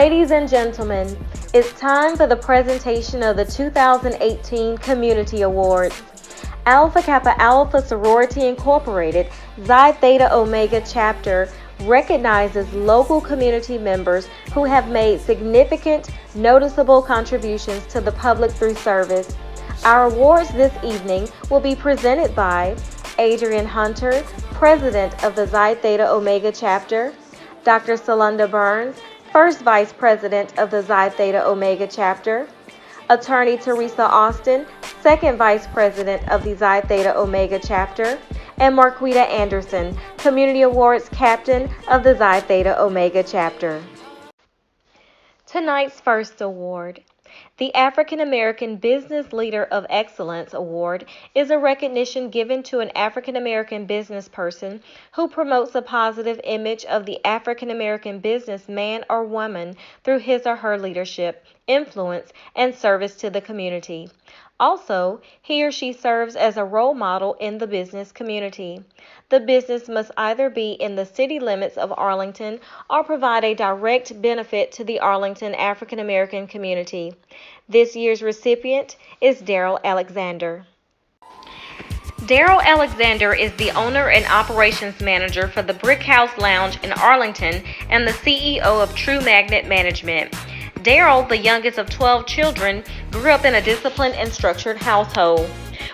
Ladies and gentlemen, it's time for the presentation of the 2018 Community Awards. Alpha Kappa Alpha Sorority Incorporated, Xi Theta Omega Chapter recognizes local community members who have made significant, noticeable contributions to the public through service. Our awards this evening will be presented by Adrian Hunter, President of the Xi Theta Omega Chapter, Dr. Salunda Burns, First Vice President of the Xi Theta Omega Chapter, Attorney Teresa Austin, Second Vice President of the Xi Theta Omega Chapter, and Marquita Anderson, Community Awards Captain of the Xi Theta Omega Chapter. Tonight's first award. The African American Business Leader of Excellence Award is a recognition given to an African American business person who promotes a positive image of the African American businessman or woman through his or her leadership, influence, and service to the community. Also, he or she serves as a role model in the business community. The business must either be in the city limits of Arlington or provide a direct benefit to the Arlington African American community. This year's recipient is Daryl Alexander. Daryl Alexander is the owner and operations manager for the Brick House Lounge in Arlington and the CEO of True Magnet Management. Daryl, the youngest of 12 children, grew up in a disciplined and structured household.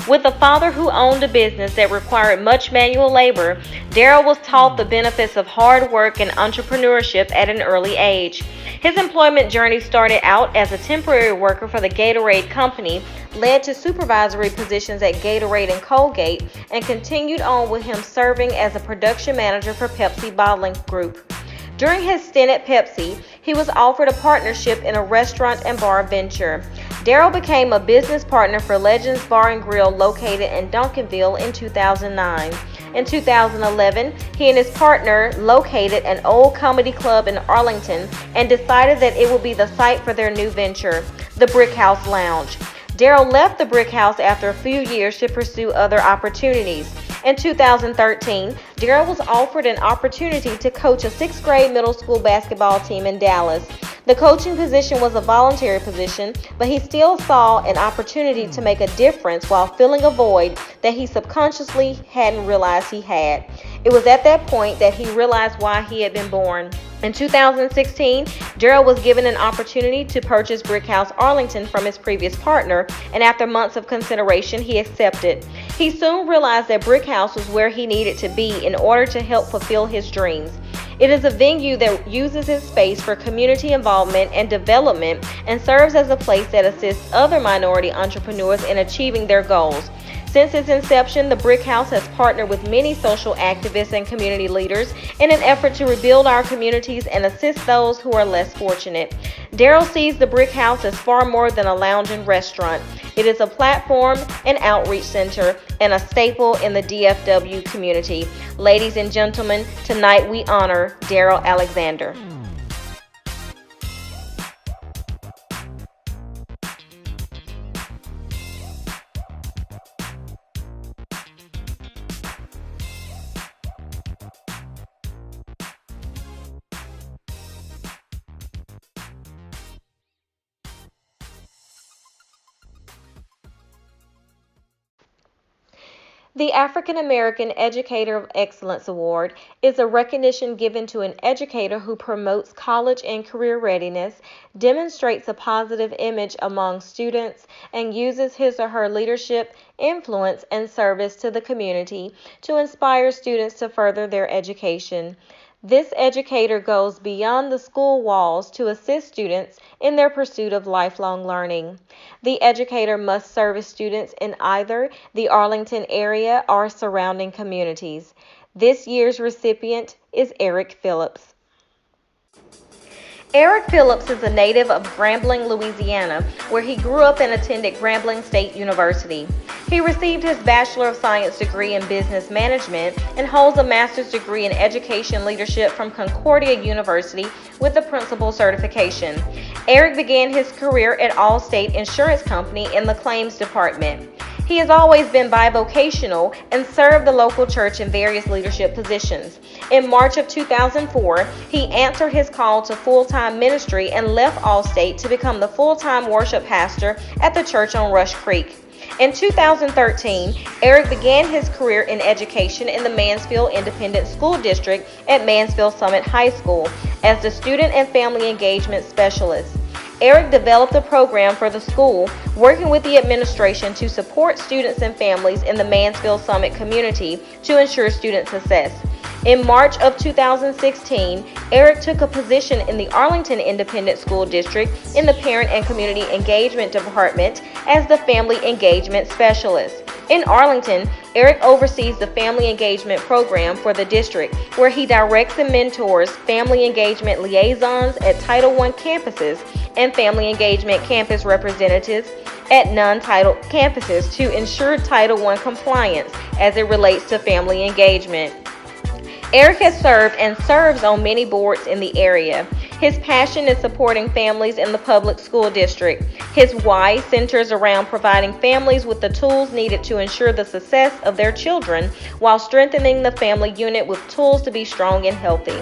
With a father who owned a business that required much manual labor, Daryl was taught the benefits of hard work and entrepreneurship at an early age. His employment journey started out as a temporary worker for the Gatorade Company, led to supervisory positions at Gatorade and Colgate, and continued on with him serving as a production manager for Pepsi Bottling Group. During his stint at Pepsi, he was offered a partnership in a restaurant and bar venture. Daryl became a business partner for Legends Bar and Grill located in Duncanville in 2009. In 2011, he and his partner located an old comedy club in Arlington and decided that it would be the site for their new venture, the Brick House Lounge. Daryl left the Brick House after a few years to pursue other opportunities. In 2013, Daryl was offered an opportunity to coach a 6th grade middle school basketball team in Dallas. The coaching position was a voluntary position, but he still saw an opportunity to make a difference while filling a void that he subconsciously hadn't realized he had. It was at that point that he realized why he had been born. In 2016, Daryl was given an opportunity to purchase Brick House Arlington from his previous partner, and after months of consideration, he accepted. He soon realized that Brick House was where he needed to be in order to help fulfill his dreams. It is a venue that uses its space for community involvement and development and serves as a place that assists other minority entrepreneurs in achieving their goals. Since its inception, the Brick House has partnered with many social activists and community leaders in an effort to rebuild our communities and assist those who are less fortunate. Daryl sees the Brick House as far more than a lounge and restaurant. It is a platform and outreach center and a staple in the DFW community. Ladies and gentlemen, tonight we honor Daryl Alexander. The African American Educator of Excellence Award is a recognition given to an educator who promotes college and career readiness, demonstrates a positive image among students, and uses his or her leadership, influence, and service to the community to inspire students to further their education. This educator goes beyond the school walls to assist students in their pursuit of lifelong learning. The educator must service students in either the Arlington area or surrounding communities. This year's recipient is Eric Phillips. Eric Phillips is a native of Grambling, Louisiana, where he grew up and attended Grambling State University. He received his Bachelor of Science degree in Business Management and holds a Master's degree in Education Leadership from Concordia University with a Principal Certification. Eric began his career at Allstate Insurance Company in the Claims Department. He has always been bivocational and served the local church in various leadership positions. In March of 2004, he answered his call to full-time ministry and left Allstate to become the full-time worship pastor at the church on Rush Creek. In 2013, Eric began his career in education in the Mansfield Independent School District at Mansfield Summit High School as the Student and Family Engagement Specialist. Eric developed a program for the school, working with the administration to support students and families in the Mansfield Summit community to ensure student success. In March of 2016, Eric took a position in the Arlington Independent School District in the Parent and Community Engagement Department as the Family Engagement Specialist. In Arlington, Eric oversees the Family Engagement Program for the district, where he directs and mentors family engagement liaisons at Title I campuses and family engagement campus representatives at non-title campuses to ensure Title I compliance as it relates to family engagement. Eric has served and serves on many boards in the area. His passion is supporting families in the public school district. His why centers around providing families with the tools needed to ensure the success of their children while strengthening the family unit with tools to be strong and healthy.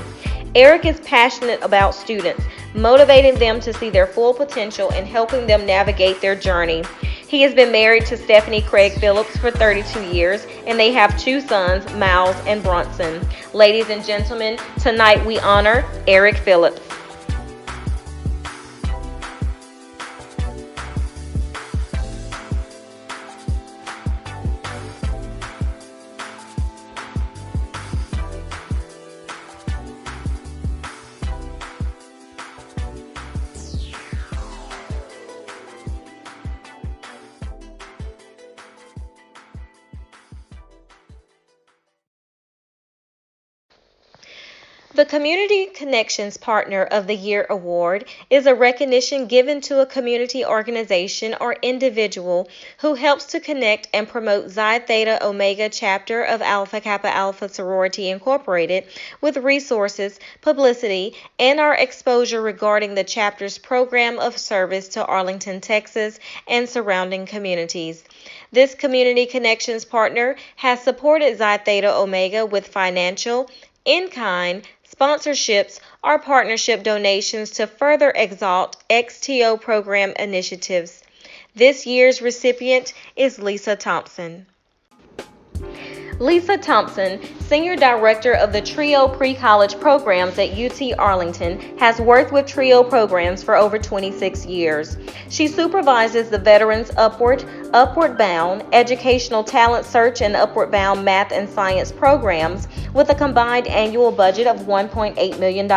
Eric is passionate about students, motivating them to see their full potential and helping them navigate their journey. He has been married to Stephanie Craig Phillips for 32 years, and they have two sons, Miles and Bronson. Ladies and gentlemen, tonight we honor Eric Phillips. The Community Connections Partner of the Year Award is a recognition given to a community organization or individual who helps to connect and promote Xi Theta Omega chapter of Alpha Kappa Alpha Sorority Incorporated with resources, publicity, and our exposure regarding the chapter's program of service to Arlington, Texas, and surrounding communities. This Community Connections Partner has supported Xi Theta Omega with financial, in-kind, sponsorships, or partnership donations to further exalt XTO program initiatives. This year's recipient is Lisa Thompson. Lisa Thompson, Senior Director of the TRIO Pre-College Programs at UT Arlington, has worked with TRIO programs for over 26 years. She supervises the Veterans Upward Bound, Educational Talent Search, and Upward Bound Math and Science programs with a combined annual budget of $1.8 million.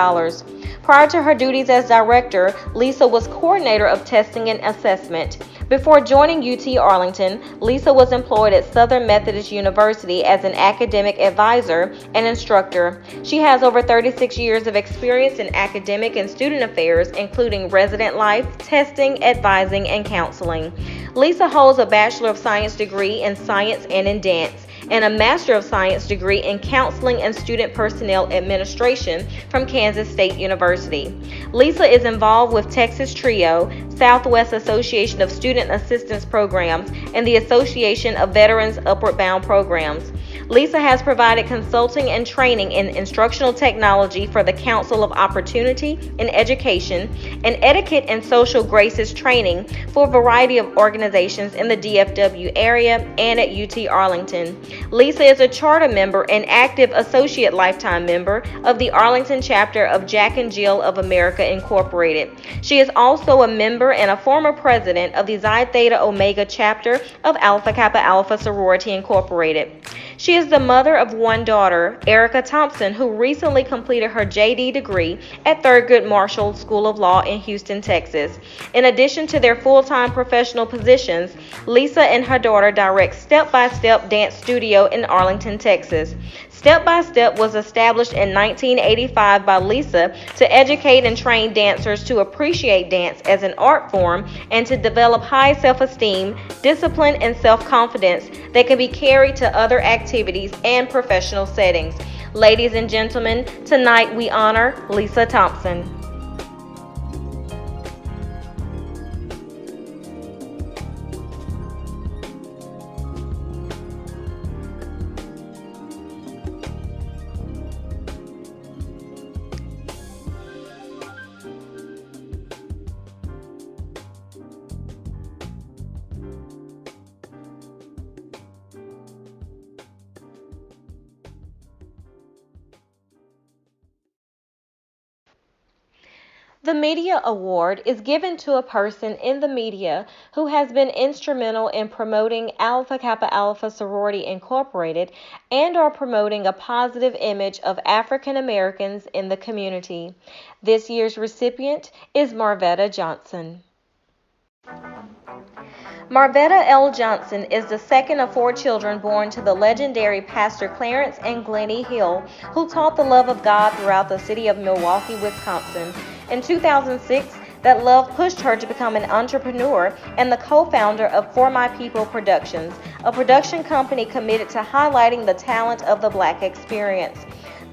Prior to her duties as director, Lisa was coordinator of testing and assessment. Before joining UT Arlington, Lisa was employed at Southern Methodist University as an academic advisor and instructor. She has over 36 years of experience in academic and student affairs, including resident life, testing, advising, and counseling. Lisa holds a Bachelor of Science degree in Science and in Dance, and a Master of Science degree in Counseling and Student Personnel Administration from Kansas State University. Lisa is involved with Texas TRIO, Southwest Association of Student Assistance Programs, and the Association of Veterans Upward Bound Programs. Lisa has provided consulting and training in instructional technology for the Council of Opportunity in Education and etiquette and social graces training for a variety of organizations in the DFW area and at UT Arlington. Lisa is a charter member and active associate lifetime member of the Arlington chapter of Jack and Jill of America Incorporated. She is also a member and a former president of the Xi Theta Omega chapter of Alpha Kappa Alpha Sorority Incorporated. She is the mother of one daughter, Erica Thompson, who recently completed her JD degree at Thurgood Marshall School of Law in Houston, Texas. In addition to their full-time professional positions, Lisa and her daughter direct Step by Step Dance Studio in Arlington, Texas. Step by Step was established in 1985 by Lisa to educate and train dancers to appreciate dance as an art form and to develop high self-esteem, discipline, and self-confidence that can be carried to other activities and professional settings. Ladies and gentlemen, tonight we honor Lisa Thompson. The Media Award is given to a person in the media who has been instrumental in promoting Alpha Kappa Alpha Sorority Incorporated and or promoting a positive image of African Americans in the community. This year's recipient is Marvetta Johnson. Marvetta L. Johnson is the second of 4 children born to the legendary Pastor Clarence and Glennie Hill, who taught the love of God throughout the city of Milwaukee, Wisconsin. In 2006, that love pushed her to become an entrepreneur and the co-founder of For My People Productions, a production company committed to highlighting the talent of the Black experience.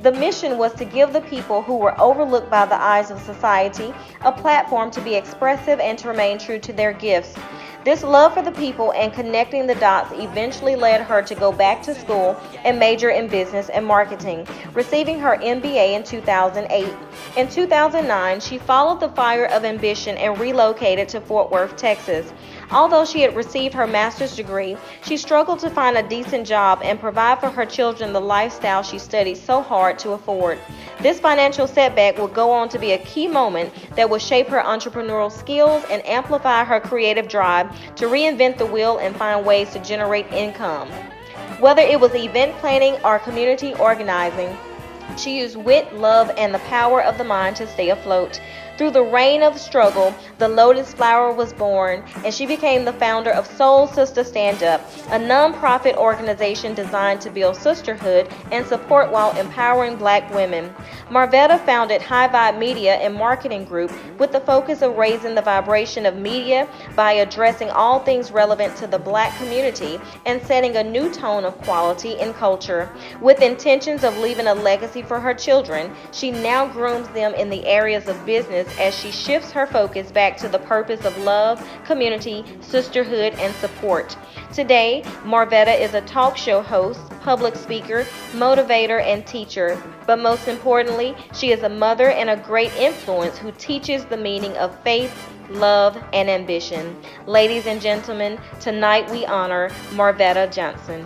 The mission was to give the people who were overlooked by the eyes of society a platform to be expressive and to remain true to their gifts. This love for the people and connecting the dots eventually led her to go back to school and major in business and marketing, receiving her MBA in 2008. In 2009, she followed the fire of ambition and relocated to Fort Worth, Texas. Although she had received her master's degree, she struggled to find a decent job and provide for her children the lifestyle she studied so hard to afford. This financial setback would go on to be a key moment that would shape her entrepreneurial skills and amplify her creative drive to reinvent the wheel and find ways to generate income. Whether it was event planning or community organizing, she used wit, love, and the power of the mind to stay afloat. Through the reign of struggle, the Lotus Flower was born, and she became the founder of Soul Sister Stand Up, a non-profit organization designed to build sisterhood and support while empowering Black women. Marvetta founded High Vibe Media and Marketing Group with the focus of raising the vibration of media by addressing all things relevant to the Black community and setting a new tone of quality in culture. With intentions of leaving a legacy for her children, she now grooms them in the areas of business as she shifts her focus back to the purpose of love, community, sisterhood, and support. Today, Marvetta is a talk show host, public speaker, motivator, and teacher. But most importantly, she is a mother and a great influence who teaches the meaning of faith, love, and ambition. Ladies and gentlemen, tonight we honor Marvetta Johnson.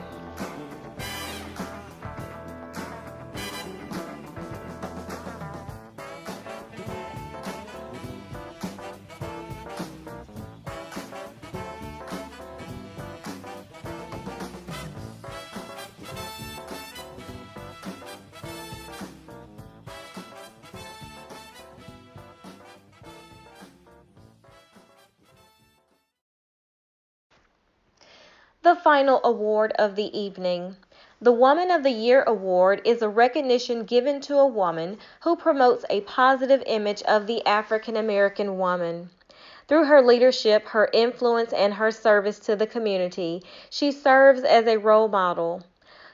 The final award of the evening. The Woman of the Year Award is a recognition given to a woman who promotes a positive image of the African American woman. Through her leadership, her influence, and her service to the community, she serves as a role model.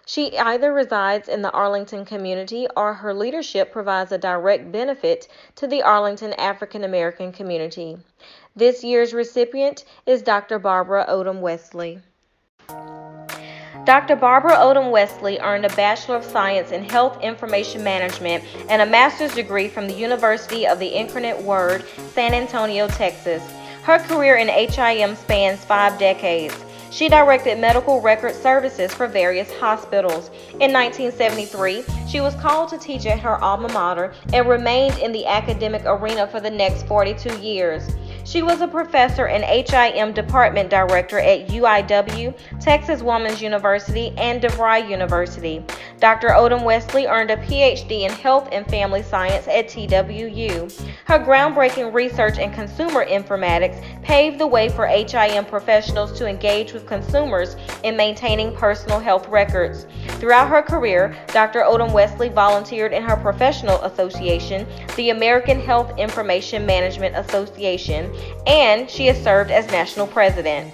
She either resides in the Arlington community or her leadership provides a direct benefit to the Arlington African American community. This year's recipient is Dr. Barbara Odom Wesley. Dr. Barbara Odom Wesley earned a Bachelor of Science in Health Information Management and a master's degree from the University of the Incarnate Word, San Antonio, Texas. Her career in HIM spans 5 decades. She directed medical record services for various hospitals. In 1973, she was called to teach at her alma mater and remained in the academic arena for the next 42 years. She was a professor and HIM department director at UIW, Texas Woman's University, and DeVry University. Dr. Odom Wesley earned a PhD in Health and Family Science at TWU. Her groundbreaking research in consumer informatics paved the way for HIM professionals to engage with consumers in maintaining personal health records. Throughout her career, Dr. Odom Wesley volunteered in her professional association, the American Health Information Management Association, and she has served as national president.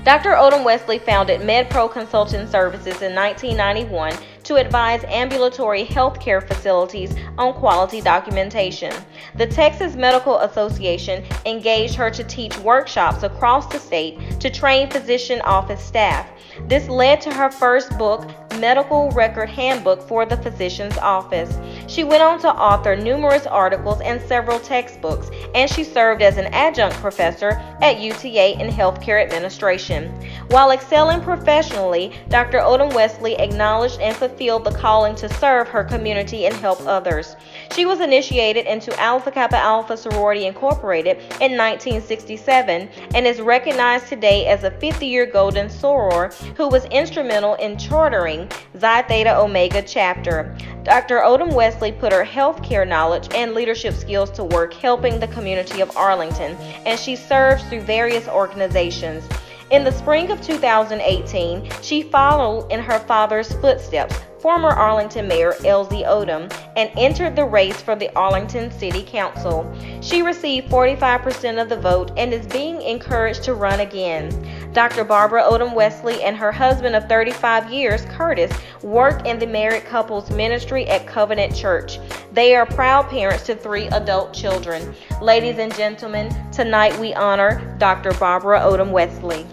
Dr. Odom Wesley founded MedPro Consulting Services in 1991 to advise ambulatory healthcare facilities on quality documentation. The Texas Medical Association engaged her to teach workshops across the state to train physician office staff. This led to her first book, Medical Record Handbook for the Physician's Office. She went on to author numerous articles and several textbooks, and she served as an adjunct professor at UTA in healthcare administration. While excelling professionally, Dr. Odom Wesley acknowledged and fulfilled the calling to serve her community and help others. She was initiated into Alpha Kappa Alpha Sorority Incorporated in 1967 and is recognized today as a 50-year golden soror who was instrumental in chartering Xi Theta Omega chapter. Dr. Odom Wesley put her healthcare knowledge and leadership skills to work helping the community of Arlington, and she serves through various organizations. In the spring of 2018, she followed in her father's footsteps, former Arlington Mayor Elsie Odom, and entered the race for the Arlington City Council. She received 45% of the vote and is being encouraged to run again. Dr. Barbara Odom Wesley and her husband of 35 years, Curtis, work in the married couples ministry at Covenant Church. They are proud parents to 3 adult children. Ladies and gentlemen, tonight we honor Dr. Barbara Odom Wesley.